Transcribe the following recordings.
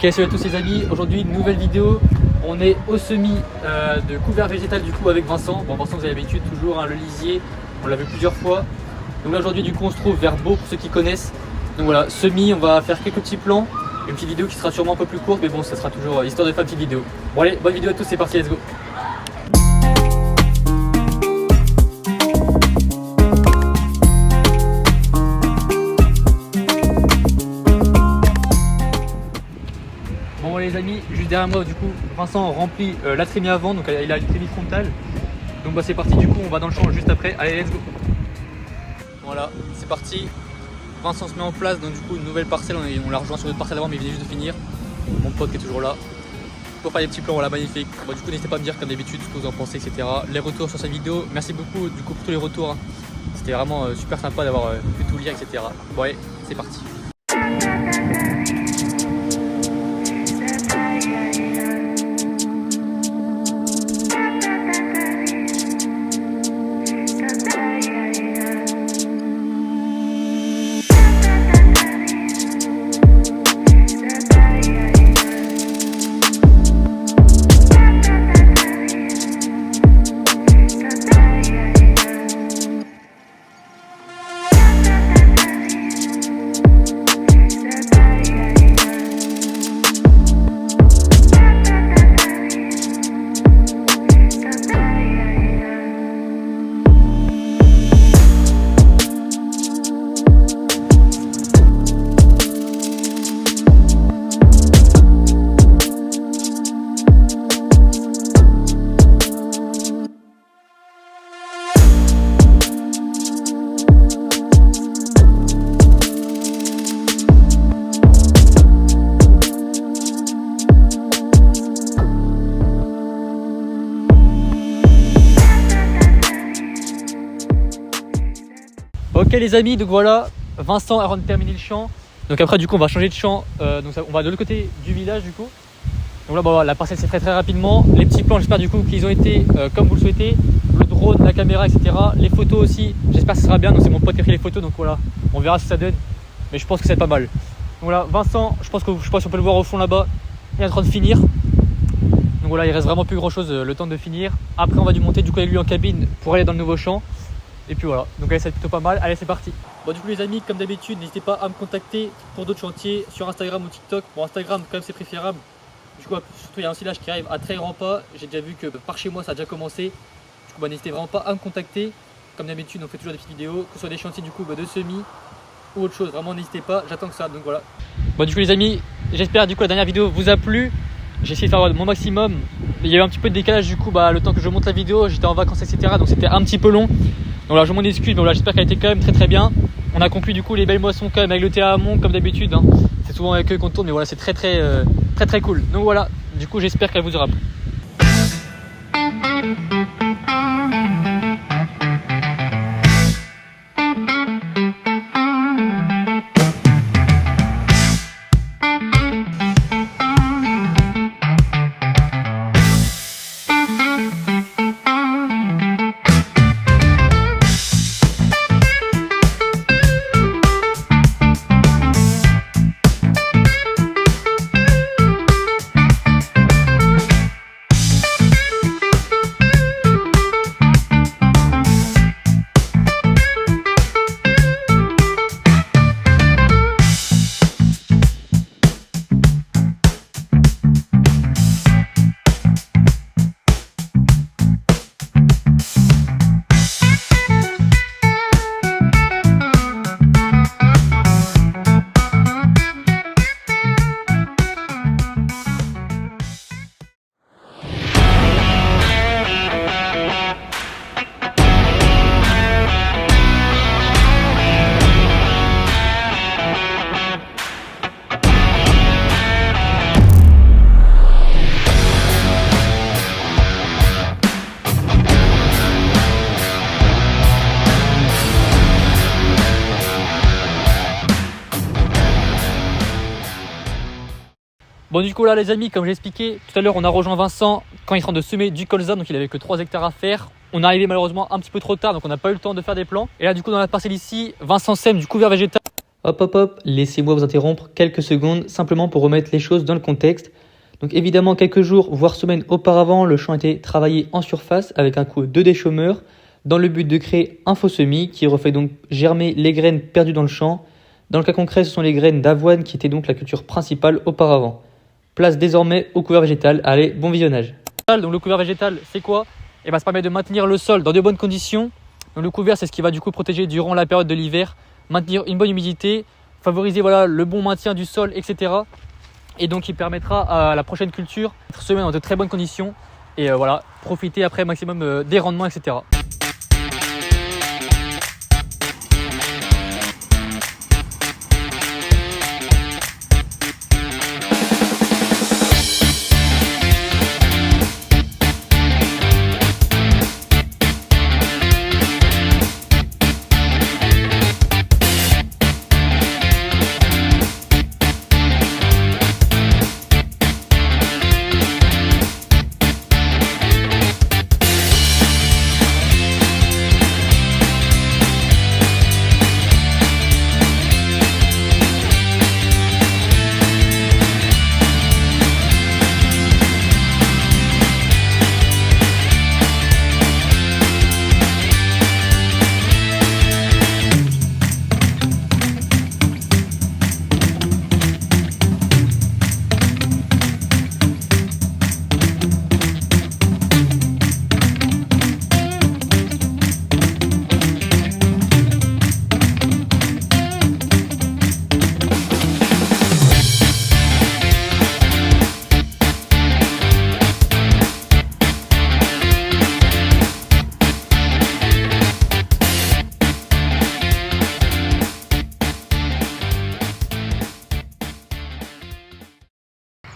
Ok, salut à tous les amis, aujourd'hui une nouvelle vidéo. On est au semis de couvert végétal du coup avec Vincent. Bon, Vincent, vous avez l'habitude toujours, hein, le lisier, on l'a vu plusieurs fois. Donc là aujourd'hui du coup on se trouve vers Beau pour ceux qui connaissent. Donc voilà, semis, on va faire quelques petits plans. Une petite vidéo qui sera sûrement un peu plus courte, mais bon, ça sera toujours histoire de faire une petite vidéo. Bon allez, bonne vidéo à tous, c'est parti, let's go. Bon les amis, juste derrière moi du coup, Vincent remplit la trémie avant, donc il a une trémie frontale. Donc bah c'est parti, du coup on va dans le champ juste après, allez let's go. Voilà, c'est parti. Vincent se met en place, donc du coup une nouvelle parcelle, on l'a rejoint sur une parcelle avant mais il vient juste de finir. Mon pote qui est toujours là. Pour faire des petits plans, voilà, magnifique. Bon, du coup n'hésitez pas à me dire comme d'habitude ce que vous en pensez, etc. Les retours sur cette vidéo, merci beaucoup du coup pour tous les retours. Hein. C'était vraiment super sympa d'avoir pu tout lire, etc. Bon allez, c'est parti. Ok les amis, donc voilà, Vincent a terminé le champ. Donc après du coup on va changer de champ, donc on va de l'autre côté du village du coup. Donc là bon, voilà, la parcelle s'est faite très rapidement. Les petits plans j'espère du coup qu'ils ont été comme vous le souhaitez. Le drone, la caméra, etc. Les photos aussi, j'espère que ça sera bien. Donc c'est mon pote qui a pris les photos, donc voilà, on verra ce que ça donne. Mais je pense que c'est pas mal. Donc voilà, Vincent, je pense si on peut le voir au fond là-bas, il est en train de finir. Donc voilà, il reste vraiment plus grand chose le temps de finir. Après on va dû monter du coup avec lui en cabine pour aller dans le nouveau champ. Et puis voilà, donc allez, c'est plutôt pas mal. Allez, c'est parti. Bon, du coup, les amis, comme d'habitude, n'hésitez pas à me contacter pour d'autres chantiers sur Instagram ou TikTok. Bon, Instagram, quand même, c'est préférable. Du coup, surtout, il y a un silage qui arrive à très grands pas. J'ai déjà vu que par chez moi, ça a déjà commencé. Du coup, bah, n'hésitez vraiment pas à me contacter. Comme d'habitude, on fait toujours des petites vidéos, que ce soit des chantiers du coup de semis ou autre chose. Vraiment, n'hésitez pas, j'attends que ça. Donc voilà. Bon, du coup, les amis, j'espère du coup la dernière vidéo vous a plu. J'ai essayé de faire mon maximum. Il y a eu un petit peu de décalage du coup, bah, le temps que je monte la vidéo, j'étais en vacances, etc. Donc c'était un petit peu long. Donc là je m'en excuse, mais voilà, j'espère qu'elle a été quand même très bien. On a conclu du coup les belles moissons quand même avec le thé à amont comme d'habitude. Hein. C'est souvent avec eux qu'on tourne, mais voilà, c'est très cool. Donc voilà, du coup j'espère qu'elle vous aura plu. Bon du coup là les amis, comme j'ai expliqué tout à l'heure, on a rejoint Vincent quand il est en train de semer du colza, donc il avait que 3 hectares à faire. On est arrivé malheureusement un petit peu trop tard, donc on n'a pas eu le temps de faire des plans. Et là du coup dans la parcelle ici, Vincent sème du couvert végétal. Hop hop hop, laissez-moi vous interrompre quelques secondes simplement pour remettre les choses dans le contexte. Donc évidemment, quelques jours, voire semaines auparavant, le champ était travaillé en surface avec un coup de déchaumeur dans le but de créer un faux semis qui refait donc germer les graines perdues dans le champ. Dans le cas concret, ce sont les graines d'avoine qui étaient donc la culture principale auparavant. Place désormais au couvert végétal. Allez, bon visionnage. Donc le couvert végétal, c'est quoi? Ça permet de maintenir le sol dans de bonnes conditions. Donc le couvert, c'est ce qui va du coup protéger durant la période de l'hiver, maintenir une bonne humidité, favoriser le bon maintien du sol, etc. Et donc il permettra à la prochaine culture d'être semée dans de très bonnes conditions et profiter après maximum des rendements, etc.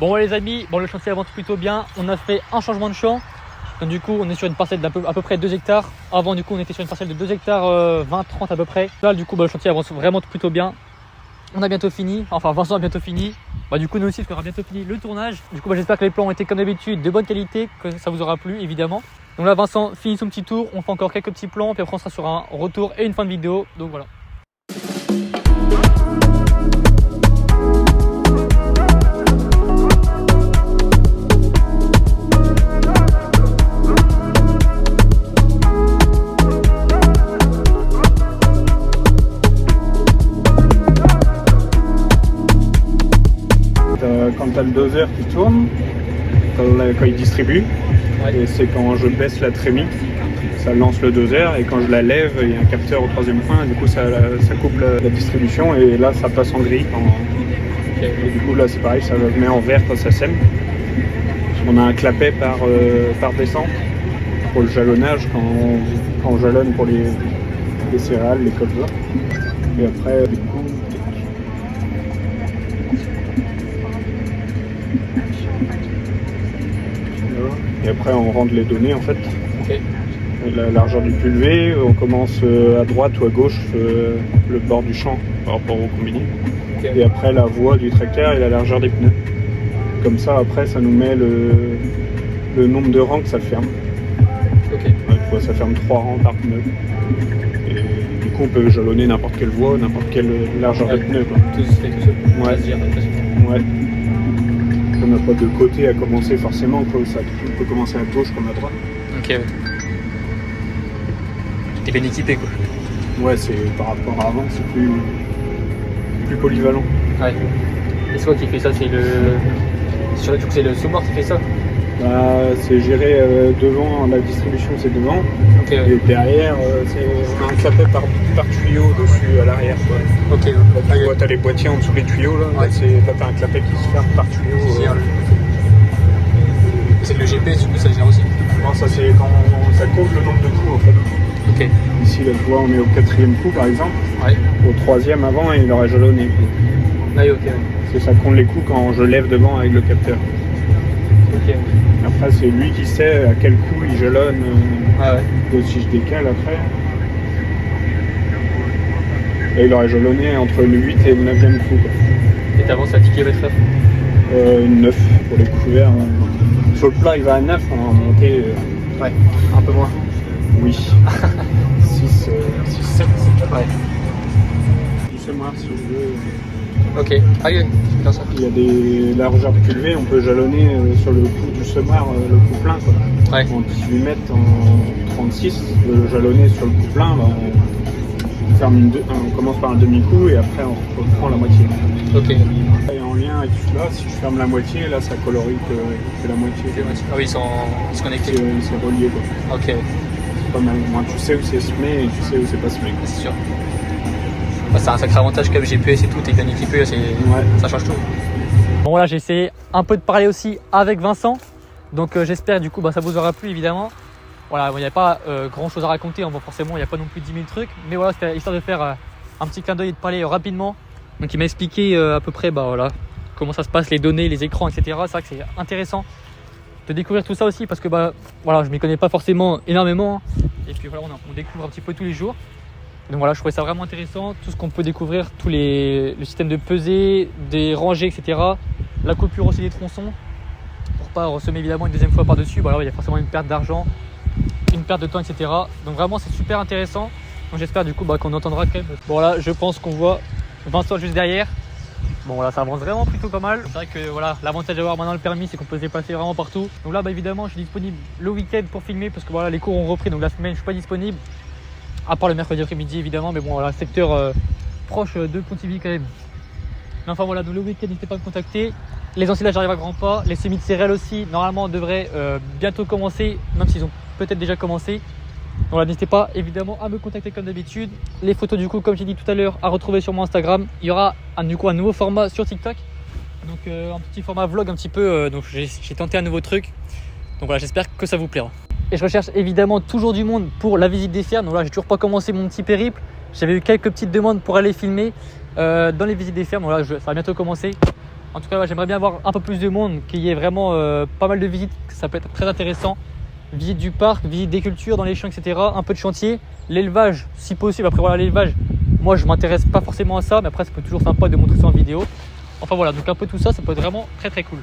Bon les amis, le chantier avance plutôt bien. On a fait un changement de champ. Donc du coup on est sur une parcelle d'à peu près 2 hectares. Avant du coup on était sur une parcelle de 2 hectares 20-30 à peu près. Là du coup le chantier avance vraiment plutôt bien. On a bientôt fini, enfin Vincent a bientôt fini. Du coup nous aussi parce qu'on aura bientôt fini le tournage. Du coup j'espère que les plans ont été comme d'habitude de bonne qualité, que ça vous aura plu évidemment. Donc là Vincent finit son petit tour, on fait encore quelques petits plans, puis après on sera sur un retour et une fin de vidéo. Donc voilà. Quand tu as le doser qui tourne, quand il distribue, et c'est quand je baisse la trémie, ça lance le doser, et quand je la lève, il y a un capteur au 3e point, et du coup ça coupe la distribution, et là ça passe en gris. Et du coup là c'est pareil, ça le met en vert quand ça sème. On a un clapet par descente pour le jalonnage quand on jalonne pour les céréales, les colzas. Et après du coup et après on rentre les données en fait. Okay. La largeur du pulvé, on commence à droite ou à gauche le bord du champ par rapport au combiné. Okay. Et après la voie du tracteur et la largeur des pneus. Comme ça après ça nous met le nombre de rangs que ça ferme. Okay. Ouais, ça ferme 3 rangs par pneu. Et du coup on peut jalonner n'importe quelle voie, n'importe quelle largeur de pneu. Tout se fait tout seul. Ouais. On n'a pas de côté à commencer forcément, ça peut commencer à gauche comme à droite. Ok, ouais. T'es bien équipé quoi. Ouais, c'est par rapport à avant, c'est plus polyvalent. Ouais. Et c'est quoi qui fait ça? C'est le sous-mort qui fait ça? C'est géré devant, la distribution c'est devant. Okay, ouais. Et derrière, c'est un clapet par tuyau dessus à l'arrière. Ok. Là, t'as les boîtiers en dessous des tuyaux, là, ouais. Là t'as un clapet qui se ferme par tuyau. C'est le GPS, du coup ça gère aussi? Non, ça c'est quand ça compte le nombre de coups en fait. Ok. Ici là tu vois on est au 4e coup par exemple. Ouais. Au 3e avant il aurait jalonné. Ouais, ok. Ouais. C'est ça compte les coups quand je lève devant avec le capteur. Ok. Après c'est lui qui sait à quel coup il jalonne. Si je décale après. Et il aurait jalonné entre le 8 et le 9e coup. Quoi. Et t'avances à 10 km/h 9 pour les couverts. Sur le plat il va à 9, on va monter ouais. Un peu moins. Oui. 6, 7, c'est pas ouais. semoir si je veux. Ok, ah oui, c'est bien ça. Il y a des largeurs de culvée, on peut jalonner sur le coup du semoir, le coup plein quoi. Ouais. En 18 mètres, en 36, le jalonner sur le coup plein, bah, on commence par un demi-coup et après on reprend la moitié. Ok. Et en lien avec celui-là, si je ferme la moitié, là ça colorie que la moitié. Ah oui, ils sont connectés. C'est relié quoi. Ok, C'est pas mal. Moi, tu sais où c'est semé et tu sais où c'est pas semé. c'est sûr. Bah, c'est un sacré avantage comme GPS et tout, t'es bien équipé, ça change tout. Bon voilà, j'ai essayé un peu de parler aussi avec Vincent, donc j'espère du coup ça vous aura plu évidemment. Voilà, il n'y a pas grand chose à raconter, hein. Bon, forcément il n'y a pas non plus 10 000 trucs, mais voilà, c'était histoire de faire un petit clin d'œil et de parler rapidement. Donc il m'a expliqué à peu près voilà, comment ça se passe, les données, les écrans, etc. C'est vrai que c'est intéressant de découvrir tout ça aussi parce que voilà, je m'y connais pas forcément énormément, hein. Et puis voilà, on découvre un petit peu tous les jours. Donc voilà, je trouvais ça vraiment intéressant, tout ce qu'on peut découvrir, le système de pesée, des rangées, etc. La coupure aussi des tronçons, pour pas ressemer évidemment une deuxième fois par-dessus. Voilà, il y a forcément une perte d'argent, une perte de temps, etc. Donc vraiment, c'est super intéressant. Donc j'espère du coup qu'on entendra quand même. Bon là, je pense qu'on voit Vincent juste derrière. Bon voilà, ça avance vraiment plutôt pas mal. C'est vrai que voilà, l'avantage d'avoir maintenant le permis, c'est qu'on peut se déplacer vraiment partout. Donc là, évidemment, je suis disponible le week-end pour filmer parce que voilà, les cours ont repris, donc la semaine, je suis pas disponible. À part le mercredi après-midi évidemment, mais bon voilà, secteur proche de Pontivy quand même. Mais enfin voilà, donc le week-end n'hésitez pas à me contacter. Les ensilages arrivent à grands pas, les semis de céréales aussi, normalement devraient bientôt commencer, même s'ils ont peut-être déjà commencé. Donc voilà, n'hésitez pas évidemment à me contacter comme d'habitude. Les photos du coup, comme j'ai dit tout à l'heure, à retrouver sur mon Instagram. Il y aura un nouveau format sur TikTok. Donc un petit format vlog un petit peu, donc j'ai tenté un nouveau truc. Donc voilà, j'espère que ça vous plaira. Et je recherche évidemment toujours du monde pour la visite des fermes. Donc là, j'ai toujours pas commencé mon petit périple. J'avais eu quelques petites demandes pour aller filmer dans les visites des fermes. Donc là, ça va bientôt commencer. En tout cas, j'aimerais bien avoir un peu plus de monde, qu'il y ait vraiment pas mal de visites. Ça peut être très intéressant. Visite du parc, visite des cultures dans les champs, etc. Un peu de chantier, l'élevage si possible. Après voilà, l'élevage, moi je m'intéresse pas forcément à ça, mais après c'est toujours sympa de montrer ça en vidéo. Enfin voilà, donc un peu tout ça, ça peut être vraiment très très cool.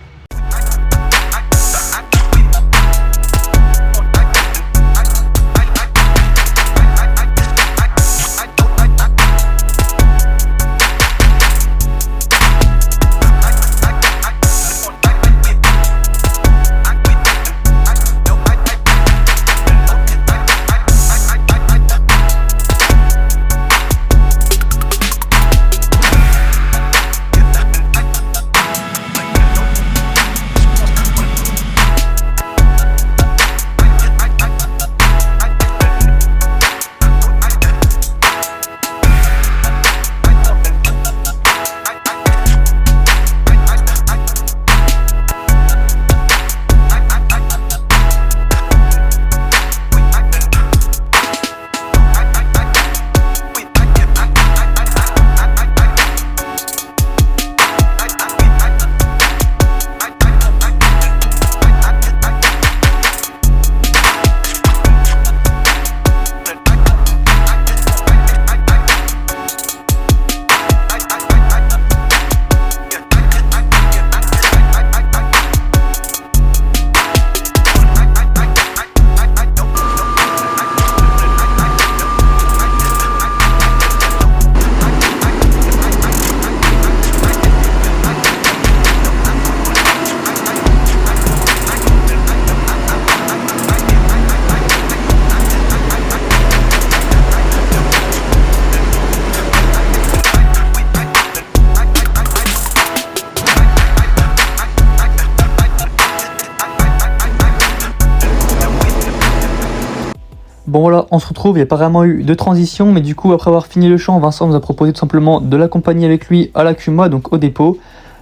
Bon voilà, on se retrouve, il n'y a pas vraiment eu de transition, mais du coup après avoir fini le champ, Vincent nous a proposé tout simplement de l'accompagner avec lui à la CUMA, donc au dépôt.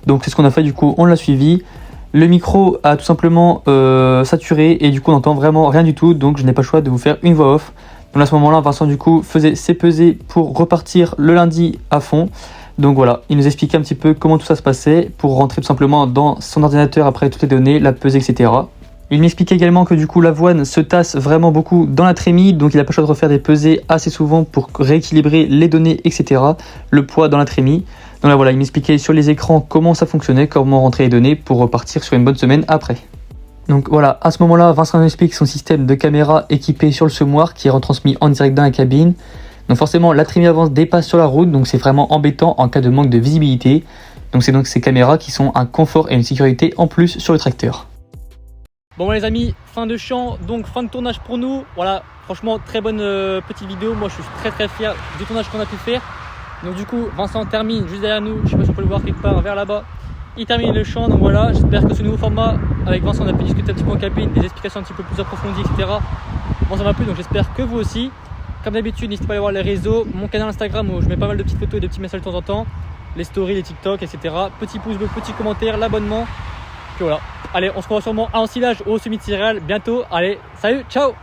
Donc c'est ce qu'on a fait, du coup on l'a suivi. Le micro a tout simplement saturé et du coup on n'entend vraiment rien du tout, donc je n'ai pas le choix de vous faire une voix off. Donc à ce moment-là, Vincent du coup faisait ses pesées pour repartir le lundi à fond. Donc voilà, il nous expliquait un petit peu comment tout ça se passait pour rentrer tout simplement dans son ordinateur après toutes les données, la pesée, etc. Il m'expliquait également que du coup l'avoine se tasse vraiment beaucoup dans la trémie, donc il n'a pas le choix de refaire des pesées assez souvent pour rééquilibrer les données, etc. Le poids dans la trémie. Donc là voilà, il m'expliquait sur les écrans comment ça fonctionnait, comment rentrer les données pour repartir sur une bonne semaine après. Donc voilà, à ce moment-là, Vincent nous explique son système de caméra équipé sur le semoir qui est retransmis en direct dans la cabine. Donc forcément la trémie avance dépasse sur la route, donc c'est vraiment embêtant en cas de manque de visibilité. Donc c'est donc ces caméras qui sont un confort et une sécurité en plus sur le tracteur. Bon voilà les amis, fin de champ, donc fin de tournage pour nous. Voilà, franchement très bonne petite vidéo. Moi je suis très fier du tournage qu'on a pu faire. Donc du coup Vincent termine juste derrière nous, je sais pas si on peut le voir quelque part vers là-bas. Il termine le champ, donc voilà, j'espère que ce nouveau format avec Vincent on a pu discuter un petit peu en cabine, des explications un petit peu plus approfondies, etc. Bon ça m'a plu, donc j'espère que vous aussi. Comme d'habitude, n'hésitez pas à aller voir les réseaux, mon canal Instagram où je mets pas mal de petites photos et de petits messages de temps en temps, les stories, les TikTok, etc. Petit pouce bleu, petit commentaire, l'abonnement. Puis voilà. Allez, on se revoit sûrement à Ensilage ou au Semi de Céréales bientôt. Allez, salut, ciao!